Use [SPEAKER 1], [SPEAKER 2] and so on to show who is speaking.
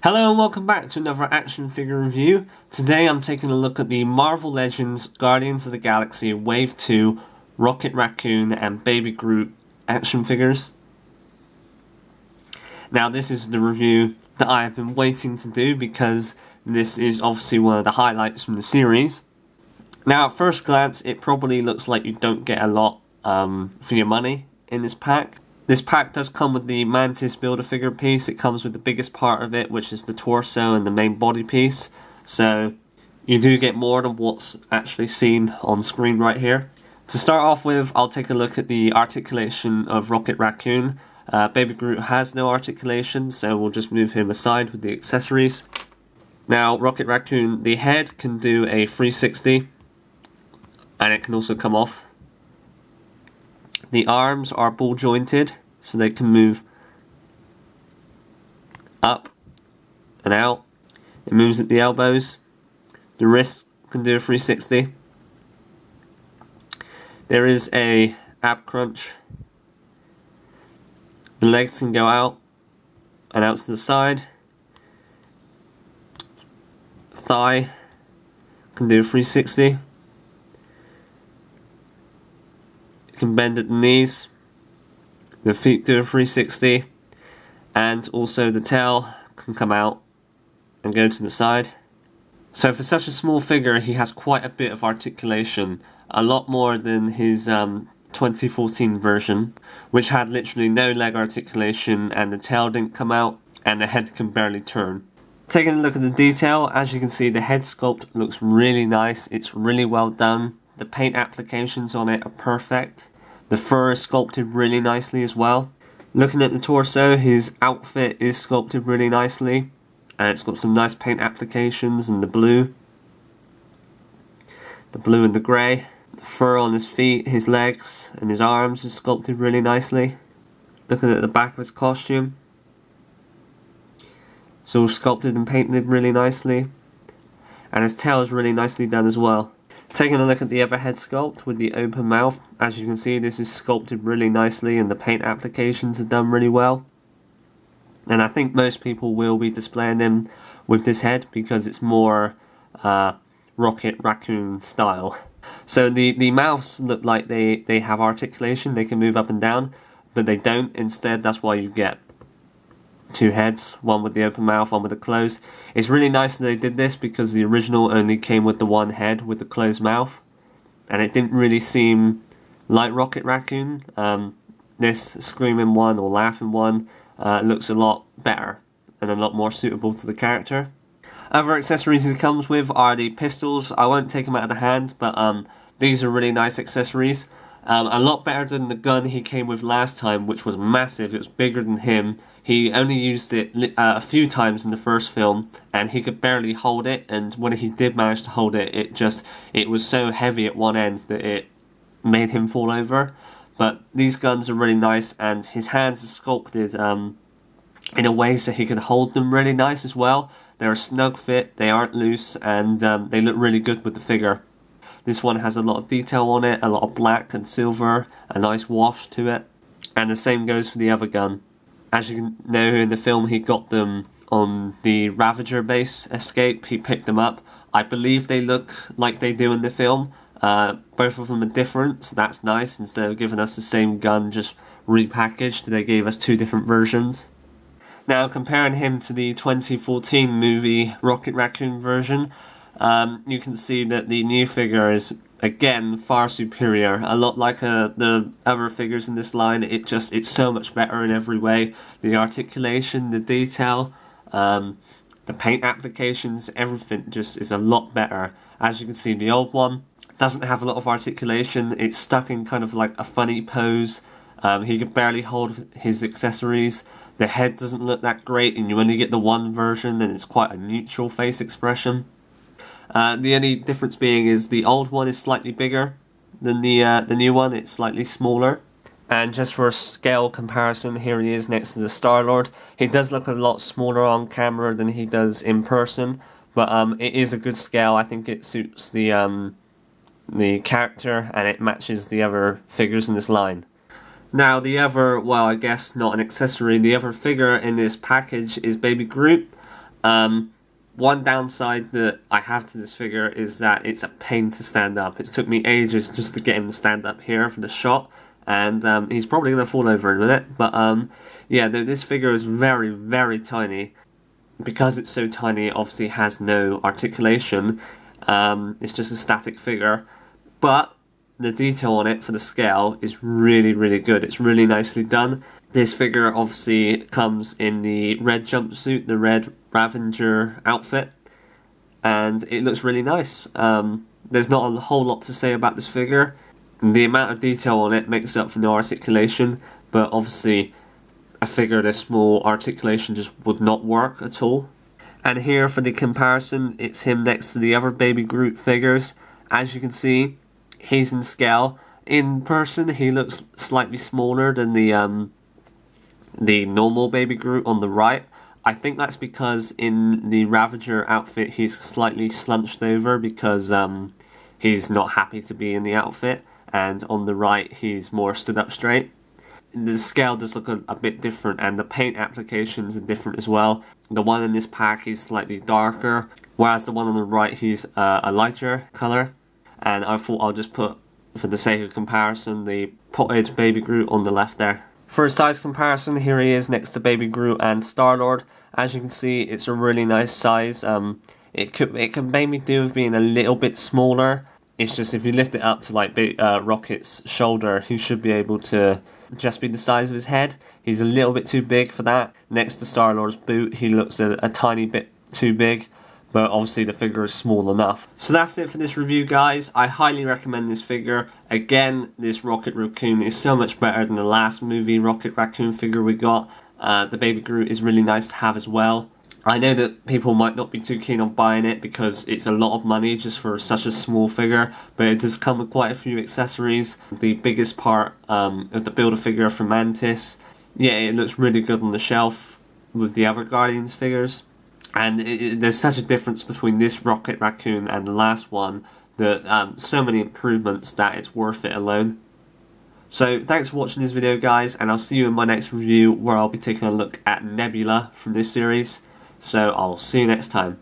[SPEAKER 1] Hello and welcome back to another action figure review. Today I'm taking a look at the Marvel Legends Guardians of the Galaxy Wave 2 Rocket Raccoon and Baby Groot action figures. Now this is the review that I have been waiting to do because this is obviously one of the highlights from the series. Now at first glance it probably looks like you don't get a lot for your money in this pack. This pack does come with the Mantis Build-A-Figure piece. It comes with the biggest part of it, which is the torso and the main body piece. So you do get more than what's actually seen on screen right here. To start off with, I'll take a look at the articulation of Rocket Raccoon. Baby Groot has no articulation, so we'll just move him aside with the accessories. Now, Rocket Raccoon, the head can do a 360, and it can also come off. The arms are ball jointed, so they can move up and out. It moves at the elbows. The wrists can do a 360. There is a ab crunch. The legs can go out and out to the side. Thigh can do a 360. Can bend at the knees, the feet do a 360, and also the tail can come out and go to the side. So for such a small figure, he has quite a bit of articulation, a lot more than his 2014 version, which had literally no leg articulation and the tail didn't come out and the head can barely turn. Taking a look at the detail, as you can see, the head sculpt looks really nice. It's really well done. The paint applications on it are perfect. The fur is sculpted really nicely as well. Looking at the torso, his outfit is sculpted really nicely. And it's got some nice paint applications in the blue. The blue and the grey. The fur on his feet, his legs and his arms is sculpted really nicely. Looking at the back of his costume. It's all sculpted and painted really nicely. And his tail is really nicely done as well. Taking a look at the other head sculpt with the open mouth, as you can see this is sculpted really nicely and the paint applications are done really well. And I think most people will be displaying him with this head because it's more Rocket Raccoon style. So the mouths look like they have articulation, they can move up and down, but they don't. Instead, that's why you get two heads, one with the open mouth, one with the closed. It's really nice that they did this because the original only came with the one head with the closed mouth, and it didn't really seem like Rocket Raccoon. This screaming one or laughing one looks a lot better and a lot more suitable to the character. Other accessories it comes with are the pistols. I won't take them out of the hand, but these are really nice accessories. A lot better than the gun he came with last time, which was massive. It was bigger than him. He only used it a few times in the first film, and he could barely hold it, and when he did manage to hold it, it was so heavy at one end that it made him fall over. But these guns are really nice, and his hands are sculpted in a way so he can hold them really nice as well. They're a snug fit, they aren't loose, and they look really good with the figure. This one has a lot of detail on it, a lot of black and silver, a nice wash to it, and the same goes for the other gun. As you know, in the film he got them on the Ravager base escape. He picked them up. I believe they look like they do in the film. Both of them are different, so that's nice. Instead of giving us the same gun, just repackaged, they gave us two different versions. Now, comparing him to the 2014 movie Rocket Raccoon version, you can see that the new figure is, again, far superior. A lot like the other figures in this line, it's so much better in every way. The articulation, the detail, the paint applications, everything just is a lot better. As you can see, the old one doesn't have a lot of articulation. It's stuck in kind of like a funny pose. He can barely hold his accessories. The head doesn't look that great, and you only get the one version, and it's quite a neutral face expression. The only difference being is the old one is slightly bigger than the new one. It's slightly smaller. And just for a scale comparison, here he is next to the Star-Lord. He does look a lot smaller on camera than he does in person, but it is a good scale. I think it suits the character, and it matches the other figures in this line. Now the other, well, I guess not an accessory, the other figure in this package is Baby Groot. One downside that I have to this figure is that it's a pain to stand up. It took me ages just to get him to stand up here for the shot, and he's probably going to fall over in a minute. But yeah, this figure is very, very tiny. Because it's so tiny, it obviously has no articulation. It's just a static figure. But the detail on it for the scale is really, really good. It's really nicely done. This figure obviously comes in the red jumpsuit, the red Ravager outfit, and it looks really nice. There's not a whole lot to say about this figure. The amount of detail on it makes up for no articulation, but obviously a figure this small, articulation just would not work at all. And here for the comparison, it's him next to the other Baby Groot figures. As you can see, he's in scale. In person, he looks slightly smaller than the normal Baby Groot on the right. I think that's because in the Ravager outfit, he's slightly slunched over because he's not happy to be in the outfit. And on the right, he's more stood up straight. The scale does look a bit different, and the paint applications are different as well. The one in this pack is slightly darker, whereas the one on the right, he's a lighter colour. And I thought I'll just put, for the sake of comparison, the potted Baby Groot on the left there. For a size comparison, here he is next to Baby Groot and Star-Lord. As you can see, it's a really nice size. It could maybe do with being a little bit smaller. It's just if you lift it up to like Rocket's shoulder, he should be able to just be the size of his head. He's a little bit too big for that. Next to Star-Lord's boot, he looks a tiny bit too big, but obviously the figure is small enough. So that's it for this review, guys. I highly recommend this figure. Again, this Rocket Raccoon is so much better than the last movie Rocket Raccoon figure we got. The Baby Groot is really nice to have as well. I know that people might not be too keen on buying it because it's a lot of money just for such a small figure, but it does come with quite a few accessories. The biggest part of the Build-A-Figure from Mantis, yeah, it looks really good on the shelf with the other Guardians figures. And there's such a difference between this Rocket Raccoon and the last one that so many improvements that it's worth it alone. So thanks for watching this video, guys, and I'll see you in my next review where I'll be taking a look at Nebula from this series. So I'll see you next time.